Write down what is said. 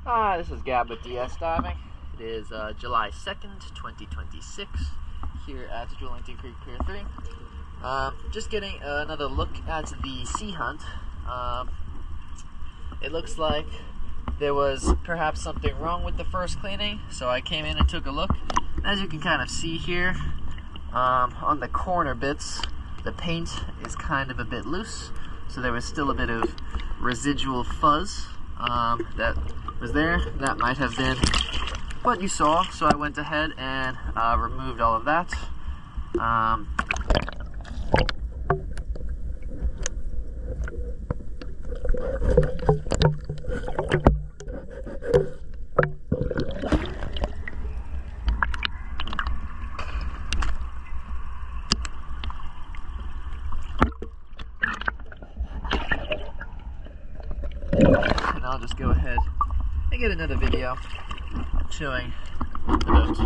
Hi, this is Gab with DS Diving. It is July 2nd, 2026, here at Julington Creek Pier 3. Just getting another look at the SeaHunt. It looks like there was perhaps something wrong with the first cleaning, so I came in and took a look. As you can kind of see here, on the corner bits, the paint is kind of a bit loose, so there was still a bit of residual fuzz that was there. That might have been what you saw, so I went ahead and removed all of that. And I'll just go ahead and get another video showing the boat.